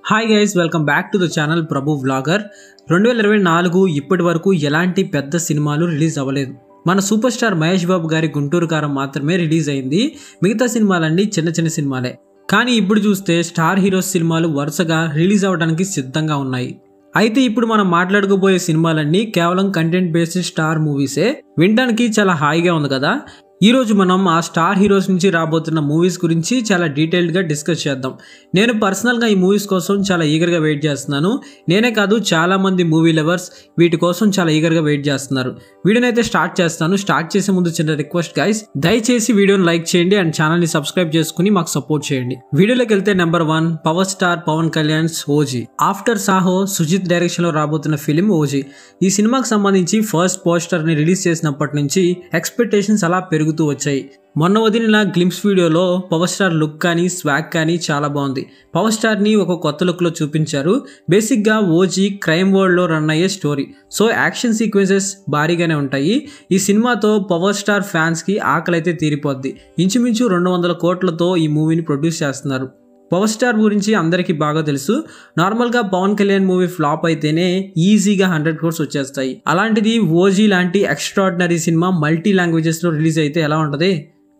Hi guys, welcome back to the channel Prabhu vlogger. 2024 ఇప్పటి వరకు ఎలాంటి పెద్ద సినిమాలు రిలీజ్ అవ్వలేదు. మన సూపర్ స్టార్ మహేష్ బాబు గారి గుంటూరు కారం మాత్రమే రిలీజ్ అయింది. మిగతా సినిమాలన్నీ చిన్న చిన్న సినిమాలే. కానీ ఇప్పుడు చూస్తే స్టార్ హీరోస్ సినిమాలు వరుసగా రిలీజ్ అవ్వడానికి సిద్ధంగా ఉన్నాయి. అయితే ఇప్పుడు మనం మాట్లాడుకోబోయే సినిమాలన్నీ కేవలం కంటెంట్ బేస్డ్ స్టార్ మూవీసే. వినడానికి చాలా హాయిగా ఉంది కదా. ఈ రోజు మనం ఆ స్టార్ హీరోస్ నుంచి రాబోతున్న మూవీస్ గురించి చాలా డీటెయిల్డ్గా డిస్కస్ చేద్దాం. నేను పర్సనల్గా ఈ మూవీస్ కోసం చాలా ఈగర్గా వెయిట్ చేస్తున్నాను. నేనే కాదు, చాలా మంది మూవీ లవర్స్ వీటి కోసం చాలా ఈగర్గా వెయిట్ చేస్తున్నారు. వీడియోని అయితే స్టార్ట్ చేస్తాను. స్టార్ట్ చేసే ముందు చిన్న రిక్వెస్ట్ గైస్, దయచేసి వీడియోని లైక్ చేయండి అండ్ ఛానల్ని సబ్స్క్రైబ్ చేసుకుని మాకు సపోర్ట్ చేయండి. వీడియోలోకి వెళ్తే number 1, power star Pawan Kalyan's OG. After Saaho Sujeeth డైరెక్షన్లో రాబోతున్న ఫిలిం ఓజీ. ఈ సినిమాకి సంబంధించి ఫస్ట్ పోస్టర్ని రిలీజ్ చేసినప్పటి నుంచి ఎక్స్పెక్టేషన్స్ అలా పెరుగుతూ వచ్చాయి. మొన్న వదిలిన గ్లింప్స్ వీడియోలో పవర్ స్టార్ లుక్ కానీ స్వాగ్ కానీ చాలా బాగుంది. పవర్ స్టార్ని ఒక కొత్త లుక్లో చూపించారు. బేసిక్గా ఓజీ క్రైమ్ వరల్డ్లో రన్ అయ్యే స్టోరీ, సో యాక్షన్ సీక్వెన్సెస్ భారీగానే ఉంటాయి. ఈ సినిమాతో పవర్ స్టార్ ఫ్యాన్స్కి ఆకలైతే తీరిపోద్ది. ఇంచుమించు 200 కోట్లతో ఈ మూవీని ప్రొడ్యూస్ చేస్తున్నారు. పవర్ స్టార్ గురించి అందరికీ బాగా తెలుసు. నార్మల్గా పవన్ కళ్యాణ్ మూవీ ఫ్లాప్ అయితేనే ఈజీగా 100 crores వచ్చేస్తాయి. అలాంటిది ఓజీ లాంటి ఎక్స్ట్రాడినరీ సినిమా మల్టీ లాంగ్వేజెస్లో రిలీజ్ అయితే ఎలా ఉంటుంది?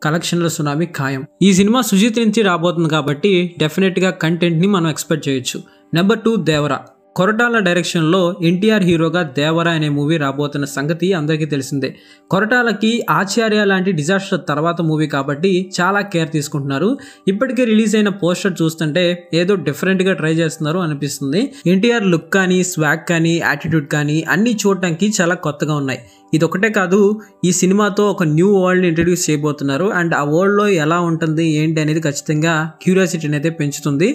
కలెక్షన్ల సునామీ ఖాయం. ఈ సినిమా సుజిత్ నుంచి రాబోతుంది కాబట్టి డెఫినెట్గా కంటెంట్ని మనం ఎక్స్పెక్ట్ చేయొచ్చు. నెంబర్ 2, దేవరా. కొరటాల డైరెక్షన్లో ఎన్టీఆర్ హీరోగా దేవరా అనే మూవీ రాబోతున్న సంగతి అందరికీ తెలిసిందే. కొరటాలకి ఆచార్య లాంటి డిజాస్టర్ తర్వాత మూవీ కాబట్టి చాలా కేర్ తీసుకుంటున్నారు. ఇప్పటికే రిలీజ్ అయిన పోస్టర్ చూస్తుంటే ఏదో డిఫరెంట్గా ట్రై చేస్తున్నారు అనిపిస్తుంది. ఎన్టీఆర్ లుక్ కానీ స్వాగ్ కానీ యాటిట్యూడ్ కానీ అన్నీ చూడటానికి చాలా కొత్తగా ఉన్నాయి. ఇదొకటే కాదు, ఈ సినిమాతో ఒక న్యూ వరల్డ్ని ఇంట్రడ్యూస్ చేయబోతున్నారు. అండ్ ఆ వరల్డ్లో ఎలా ఉంటుంది ఏంటి అనేది ఖచ్చితంగా క్యూరియాసిటీని అయితే పెంచుతుంది.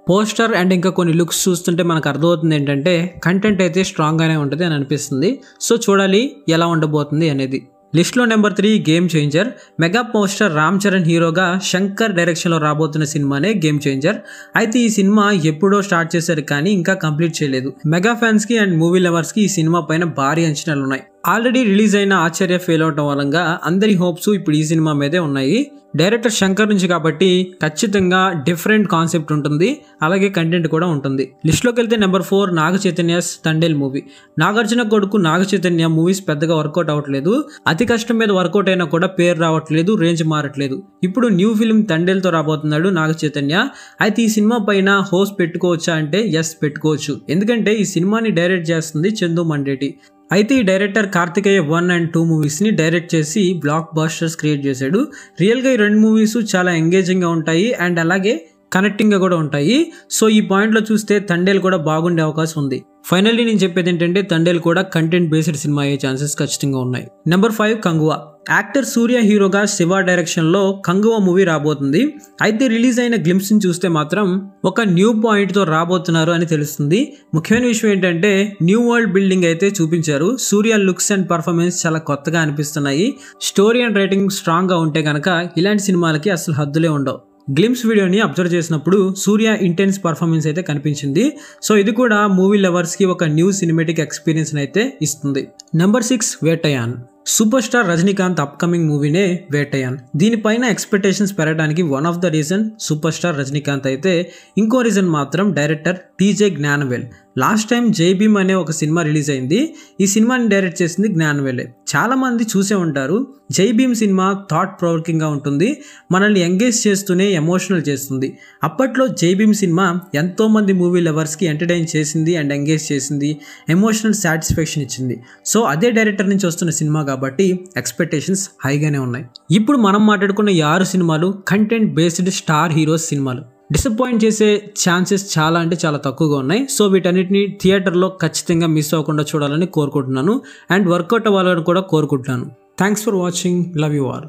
పోస్టర్ అండ్ ఇంకా కొన్ని లుక్స్ చూస్తుంటే మనకు అర్థమవుతుంది ఏంటంటే కంటెంట్ అయితే స్ట్రాంగ్గానే ఉంటుంది అని అనిపిస్తుంది. సో చూడాలి ఎలా ఉండబోతుంది అనేది. లిస్ట్లో number 3, game changer. Mega poster Ram Charan హీరోగా శంకర్ డైరెక్షన్లో రాబోతున్న సినిమానే గేమ్ చేంజర్. అయితే ఈ సినిమా ఎప్పుడో స్టార్ట్ చేశారు కానీ ఇంకా కంప్లీట్ చేయలేదు. మెగా ఫ్యాన్స్కి అండ్ మూవీ లవర్స్కి ఈ సినిమా పైన భారీ అంచనాలు ఉన్నాయి. ఆల్రెడీ రిలీజ్ అయిన ఆచార్య ఫెయిల్ అవడం వల్ల అందరి హోప్స్ ఇప్పుడు ఈ సినిమా మీదే ఉన్నాయి. డైరెక్టర్ శంకర్ నుంచి కాబట్టి ఖచ్చితంగా డిఫరెంట్ కాన్సెప్ట్ ఉంటుంది, అలాగే కంటెంట్ కూడా ఉంటుంది. లిస్ట్లోకి వెళ్తే నెంబర్ 4, నాగ చైతన్యస్ తండేల్ మూవీ. నాగార్జున కొడుకు నాగ చైతన్య మూవీస్ పెద్దగా వర్కౌట్ అవ్వట్లేదు. అతి కష్టం మీద వర్కౌట్ అయినా కూడా పేరు రావట్లేదు, రేంజ్ మారట్లేదు. ఇప్పుడు న్యూ ఫిల్మ్ తండేల్తో రాబోతున్నాడు నాగ చైతన్య. అయితే ఈ సినిమా పైన హోస్ట్ పెట్టుకోవచ్చా అంటే ఎస్, పెట్టుకోవచ్చు. ఎందుకంటే ఈ సినిమాని డైరెక్ట్ చేస్తుంది చందు మండేటి. అయితే ఈ డైరెక్టర్ కార్తికేయ 1 and 2 మూవీస్ని డైరెక్ట్ చేసి బ్లాక్ బస్టర్స్ క్రియేట్ చేశాడు. రియల్గా ఈ 2 మూవీస్ చాలా ఎంగేజింగ్గా ఉంటాయి అండ్ అలాగే కనెక్టింగ్గా కూడా ఉంటాయి. సో ఈ పాయింట్లో చూస్తే తండేల్ కూడా బాగుండే అవకాశం ఉంది. ఫైనల్లీ నేను చెప్పేది ఏంటంటే తండేల్ కూడా కంటెంట్ బేస్డ్ సినిమా అయ్యే ఛాన్సెస్ ఖచ్చితంగా ఉన్నాయి. నెంబర్ 5, కంగువా. యాక్టర్ సూర్య హీరోగా శివ డైరెక్షన్లో కంగువా మూవీ రాబోతుంది. అయితే రిలీజ్ అయిన గ్లింప్స్ని చూస్తే మాత్రం ఒక న్యూ పాయింట్తో రాబోతున్నారు అని తెలుస్తుంది. ముఖ్యమైన విషయం ఏంటంటే న్యూ వరల్డ్ బిల్డింగ్ అయితే చూపించారు. సూర్య లుక్స్ అండ్ పర్ఫార్మెన్స్ చాలా కొత్తగా అనిపిస్తున్నాయి. స్టోరీ అండ్ రైటింగ్ స్ట్రాంగ్గా ఉంటే కనుక ఇలాంటి సినిమాలకి అసలు హద్దులే ఉండవు. గ్లిమ్స్ వీడియోని అబ్జర్వ్ చేసినప్పుడు సూర్య ఇంటెన్స్ పర్ఫార్మెన్స్ అయితే కనిపించింది. సో ఇది కూడా మూవీ లవర్స్కి ఒక న్యూ సినిమాటిక్ ఎక్స్పీరియన్స్ అయితే ఇస్తుంది. Number 6, Vettaiyan. Super star Rajinikanth upcoming మూవీనే వేటయాన్. దీనిపైన ఎక్స్పెక్టేషన్స్ పెరగడానికి one of the reason super star Rajinikanth అయితే ఇంకో రీజన్ మాత్రం director TJ Gnanavel. Last time Jai Bhim అనే ఒక సినిమా రిలీజ్ అయింది. ఈ సినిమాని డైరెక్ట్ చేసింది జ్ఞానవేలే. చాలా మంది చూసే ఉంటారు. జై భీమ్ సినిమా థాట్ ప్రొవోకింగ్గా ఉంటుంది, మనల్ని ఎంగేజ్ చేస్తూనే ఎమోషనల్ చేస్తుంది. అప్పట్లో జై భీమ్ సినిమా ఎంతోమంది మూవీ లవర్స్కి ఎంటర్టైన్ చేసింది అండ్ ఎంగేజ్ చేసింది, ఎమోషనల్ సాటిస్ఫాక్షన్ ఇచ్చింది. సో అదే డైరెక్టర్ నుంచి వస్తున్న సినిమా కాబట్టి ఎక్స్పెక్టేషన్స్ హైగానే ఉన్నాయి. ఇప్పుడు మనం మాట్లాడుకున్న 6 సినిమాలు కంటెంట్ బేస్డ్ స్టార్ హీరోస్ సినిమాలు. డిసప్పాయింట్ చేసే ఛాన్సెస్ చాలా అంటే చాలా తక్కువగా ఉన్నాయి. సో వీటన్నిటిని థియేటర్లో ఖచ్చితంగా మిస్ అవ్వకుండా చూడాలని కోరుకుంటున్నాను అండ్ వర్కౌట్ అవ్వాలని కూడా కోరుకుంటున్నాను. Thanks for watching. Love you all.